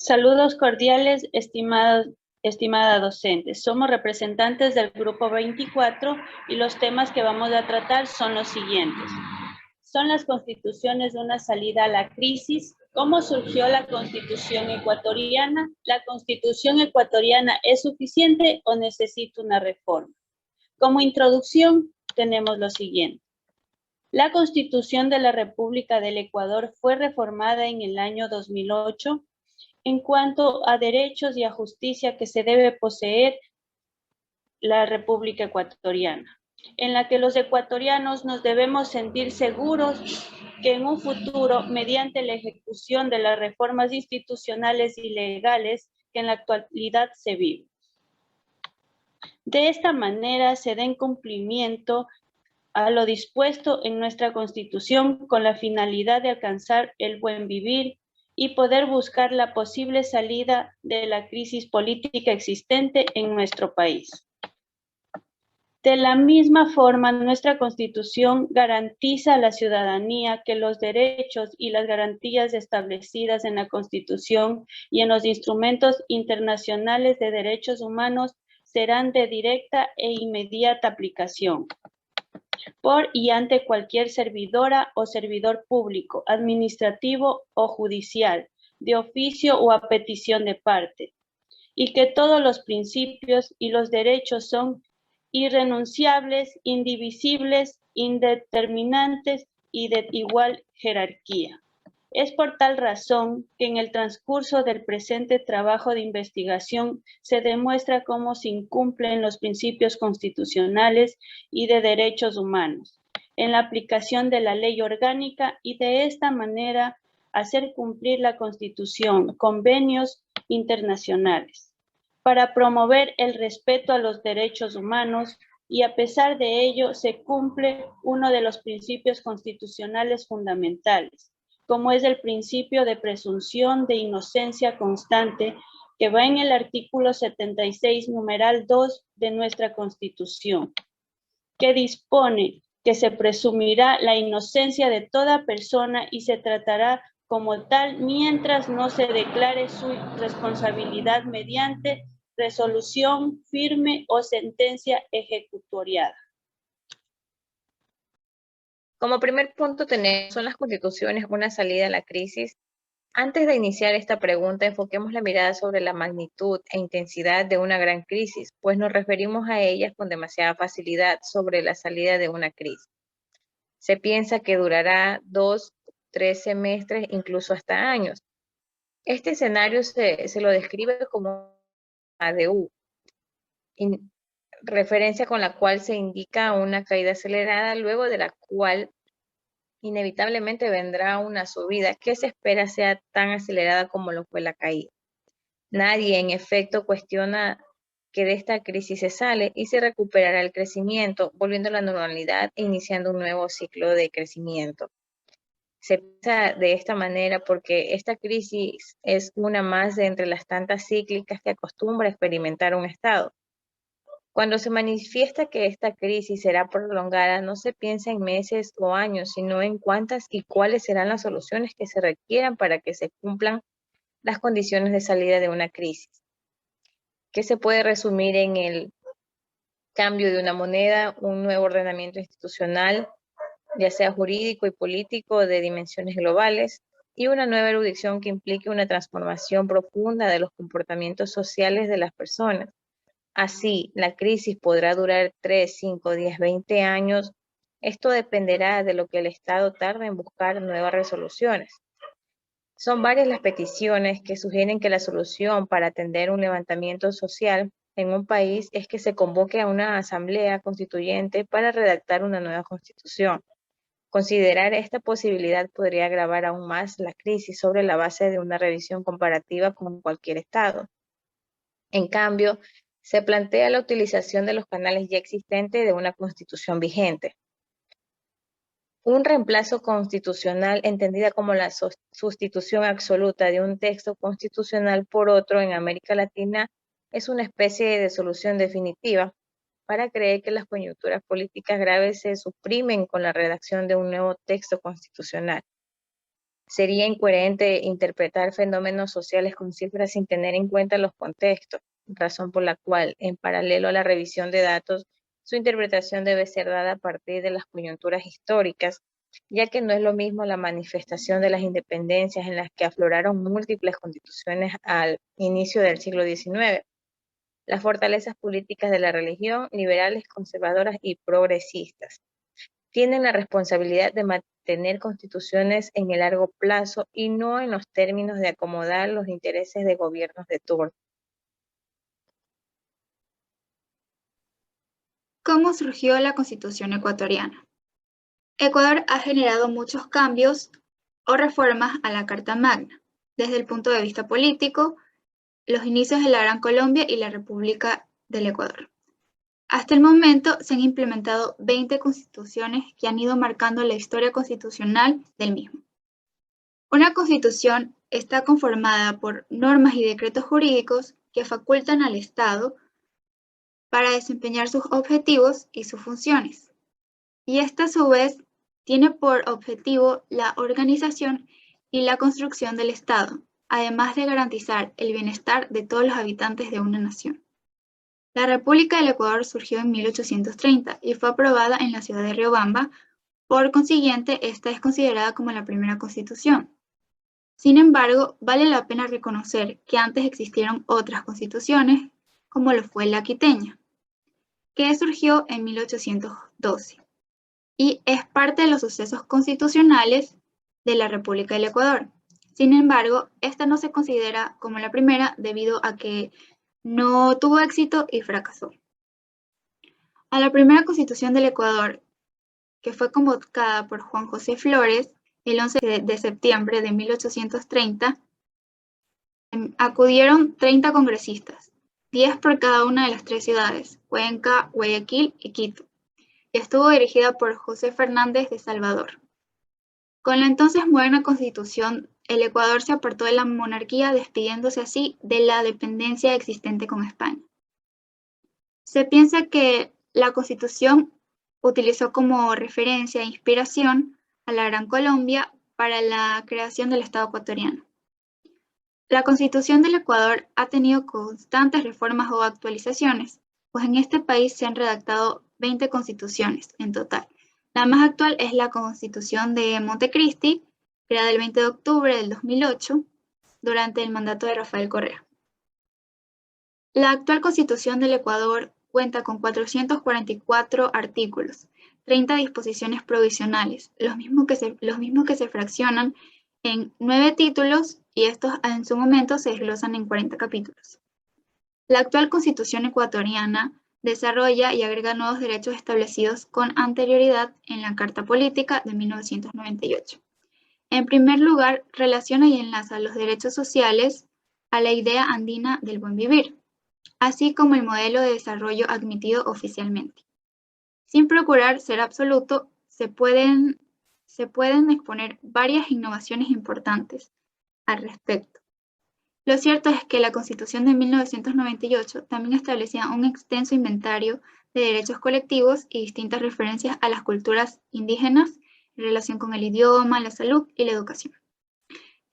Saludos cordiales, estimada docente. Somos representantes del Grupo 24 y los temas que vamos a tratar son los siguientes. Son las constituciones de una salida a la crisis. ¿Cómo surgió la Constitución ecuatoriana? ¿La Constitución ecuatoriana es suficiente o necesita una reforma? Como introducción, tenemos lo siguiente. La Constitución de la República del Ecuador fue reformada en el año 2008 en cuanto a derechos y a justicia que se debe poseer la República Ecuatoriana, en la que los ecuatorianos nos debemos sentir seguros que en un futuro, mediante la ejecución de las reformas institucionales y legales que en la actualidad se viven. De esta manera se den cumplimiento a lo dispuesto en nuestra Constitución con la finalidad de alcanzar el buen vivir y poder buscar la posible salida de la crisis política existente en nuestro país. De la misma forma, nuestra Constitución garantiza a la ciudadanía que los derechos y las garantías establecidas en la Constitución y en los instrumentos internacionales de derechos humanos serán de directa e inmediata aplicación por y ante cualquier servidora o servidor público, administrativo o judicial, de oficio o a petición de parte, y que todos los principios y los derechos son irrenunciables, indivisibles, indeterminantes y de igual jerarquía. Es por tal razón que en el transcurso del presente trabajo de investigación se demuestra cómo se incumplen los principios constitucionales y de derechos humanos en la aplicación de la ley orgánica y de esta manera hacer cumplir la Constitución, convenios internacionales, para promover el respeto a los derechos humanos y a pesar de ello se cumple uno de los principios constitucionales fundamentales, como es el principio de presunción de inocencia constante que va en el artículo 76, numeral 2 de nuestra Constitución, que dispone que se presumirá la inocencia de toda persona y se tratará como tal mientras no se declare su responsabilidad mediante resolución firme o sentencia ejecutoriada. Como primer punto tenemos, ¿son las constituciones una salida a la crisis? Antes de iniciar esta pregunta, enfoquemos la mirada sobre la magnitud e intensidad de una gran crisis, pues nos referimos a ellas con demasiada facilidad sobre la salida de una crisis. Se piensa que durará 2, 3 semestres, incluso hasta años. Este escenario se lo describe como ADU, referencia con la cual se indica una caída acelerada, luego de la cual inevitablemente vendrá una subida que se espera sea tan acelerada como lo fue la caída. Nadie, en efecto, cuestiona que de esta crisis se sale y se recuperará el crecimiento, volviendo a la normalidad e iniciando un nuevo ciclo de crecimiento. Se piensa de esta manera porque esta crisis es una más de entre las tantas cíclicas que acostumbra experimentar un Estado. Cuando se manifiesta que esta crisis será prolongada, no se piensa en meses o años, sino en cuántas y cuáles serán las soluciones que se requieran para que se cumplan las condiciones de salida de una crisis, que se puede resumir en el cambio de una moneda, un nuevo ordenamiento institucional, ya sea jurídico y político de dimensiones globales, y una nueva erudición que implique una transformación profunda de los comportamientos sociales de las personas. Así, la crisis podrá durar 3, 5, 10, 20 años. Esto dependerá de lo que el Estado tarde en buscar nuevas resoluciones. Son varias las peticiones que sugieren que la solución para atender un levantamiento social en un país es que se convoque a una asamblea constituyente para redactar una nueva constitución. Considerar esta posibilidad podría agravar aún más la crisis sobre la base de una revisión comparativa con cualquier Estado. En cambio, se plantea la utilización de los canales ya existentes de una constitución vigente. Un reemplazo constitucional, entendida como la sustitución absoluta de un texto constitucional por otro en América Latina, es una especie de solución definitiva para creer que las coyunturas políticas graves se suprimen con la redacción de un nuevo texto constitucional. Sería incoherente interpretar fenómenos sociales con cifras sin tener en cuenta los contextos, razón por la cual, en paralelo a la revisión de datos, su interpretación debe ser dada a partir de las coyunturas históricas, ya que no es lo mismo la manifestación de las independencias en las que afloraron múltiples constituciones al inicio del siglo XIX, las fortalezas políticas de la religión, liberales, conservadoras y progresistas. Tienen la responsabilidad de mantener constituciones en el largo plazo y no en los términos de acomodar los intereses de gobiernos de turno. ¿Cómo surgió la Constitución ecuatoriana? Ecuador ha generado muchos cambios o reformas a la Carta Magna, desde el punto de vista político, los inicios de la Gran Colombia y la República del Ecuador. Hasta el momento se han implementado 20 constituciones que han ido marcando la historia constitucional del mismo. Una constitución está conformada por normas y decretos jurídicos que facultan al Estado para desempeñar sus objetivos y sus funciones. Y esta a su vez tiene por objetivo la organización y la construcción del Estado, además de garantizar el bienestar de todos los habitantes de una nación. La República del Ecuador surgió en 1830 y fue aprobada en la ciudad de Riobamba, por consiguiente, esta es considerada como la primera constitución. Sin embargo, vale la pena reconocer que antes existieron otras constituciones, como lo fue la quiteña, que surgió en 1812 y es parte de los sucesos constitucionales de la República del Ecuador. Sin embargo, esta no se considera como la primera debido a que no tuvo éxito y fracasó. A la primera Constitución del Ecuador, que fue convocada por Juan José Flores el 11 de septiembre de 1830, acudieron 30 congresistas, 10 por cada una de las 3 ciudades, Cuenca, Guayaquil y Quito, y estuvo dirigida por José Fernández de Salvador. Con la entonces moderna Constitución, el Ecuador se apartó de la monarquía, despidiéndose así de la dependencia existente con España. Se piensa que la Constitución utilizó como referencia e inspiración a la Gran Colombia para la creación del Estado ecuatoriano. La Constitución del Ecuador ha tenido constantes reformas o actualizaciones, pues en este país se han redactado 20 constituciones en total. La más actual es la Constitución de Montecristi, creada el 20 de octubre del 2008, durante el mandato de Rafael Correa. La actual Constitución del Ecuador cuenta con 444 artículos, 30 disposiciones provisionales, los mismos que se fraccionan en 9 títulos y estos en su momento se desglosan en 40 capítulos. La actual Constitución ecuatoriana desarrolla y agrega nuevos derechos establecidos con anterioridad en la Carta Política de 1998. En primer lugar, relaciona y enlaza los derechos sociales a la idea andina del buen vivir, así como el modelo de desarrollo admitido oficialmente. Sin procurar ser absoluto, se pueden exponer varias innovaciones importantes al respecto. Lo cierto es que la Constitución de 1998 también establecía un extenso inventario de derechos colectivos y distintas referencias a las culturas indígenas en relación con el idioma, la salud y la educación,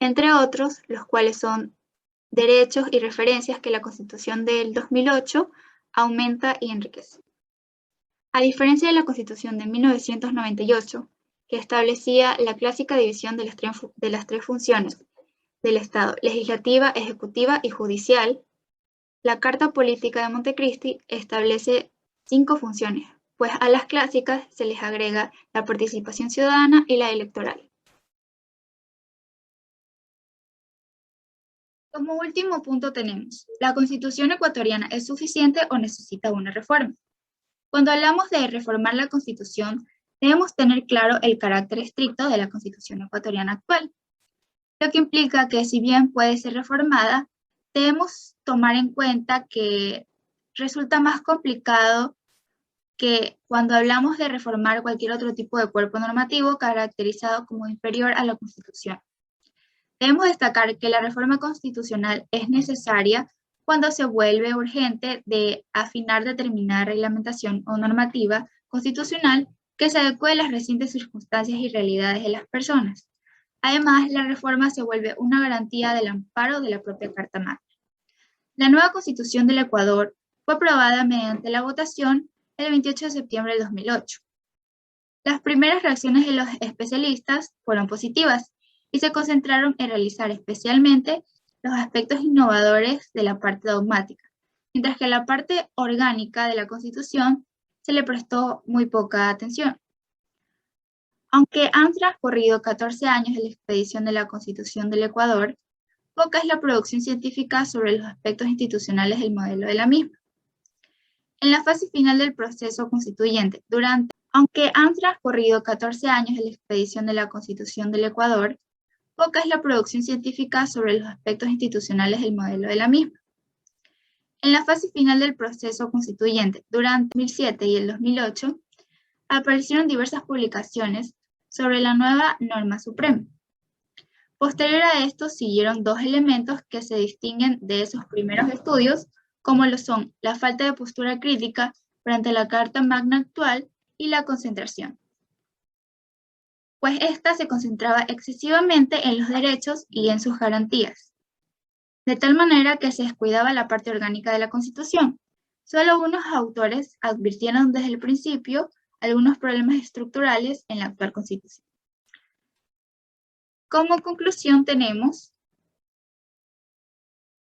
entre otros, los cuales son derechos y referencias que la Constitución del 2008 aumenta y enriquece. A diferencia de la Constitución de 1998, que establecía la clásica división de las tres funciones del Estado, legislativa, ejecutiva y judicial, la Carta Política de Montecristi establece 5 funciones, pues a las clásicas se les agrega la participación ciudadana y la electoral. Como último punto tenemos, ¿la Constitución ecuatoriana es suficiente o necesita una reforma? Cuando hablamos de reformar la Constitución, debemos tener claro el carácter estricto de la Constitución ecuatoriana actual, lo que implica que si bien puede ser reformada, debemos tomar en cuenta que resulta más complicado que cuando hablamos de reformar cualquier otro tipo de cuerpo normativo caracterizado como inferior a la Constitución. Debemos destacar que la reforma constitucional es necesaria cuando se vuelve urgente de afinar determinada reglamentación o normativa constitucional que se adecue a las recientes circunstancias y realidades de las personas, Además, la reforma se vuelve una garantía del amparo de la propia Carta Magna. La nueva Constitución del Ecuador fue aprobada mediante la votación el 28 de septiembre de 2008. Las primeras reacciones de los especialistas fueron positivas y se concentraron en realizar especialmente los aspectos innovadores de la parte dogmática, mientras que a la parte orgánica de la Constitución se le prestó muy poca atención. Aunque han transcurrido 14 años de la expedición de la Constitución del Ecuador, poca es la producción científica sobre los aspectos institucionales del modelo de la misma. En la fase final del proceso constituyente, aunque han transcurrido 14 años de la expedición de la Constitución del Ecuador, poca es la producción científica sobre los aspectos institucionales del modelo de la misma. En la fase final del proceso constituyente, durante el 2007 y el 2008, aparecieron diversas publicaciones sobre la nueva norma suprema. Posterior a esto siguieron dos elementos que se distinguen de esos primeros estudios, como lo son la falta de postura crítica frente a la Carta Magna actual y la concentración, pues ésta se concentraba excesivamente en los derechos y en sus garantías, de tal manera que se descuidaba la parte orgánica de la Constitución. Solo unos autores advirtieron desde el principio algunos problemas estructurales en la actual Constitución. Como conclusión tenemos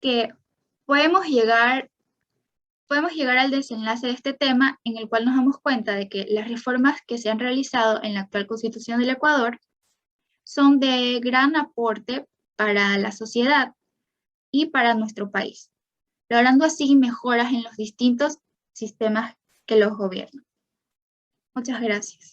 que podemos llegar al desenlace de este tema en el cual nos damos cuenta de que las reformas que se han realizado en la actual Constitución del Ecuador son de gran aporte para la sociedad y para nuestro país, logrando así mejoras en los distintos sistemas que los gobiernan. Muchas gracias.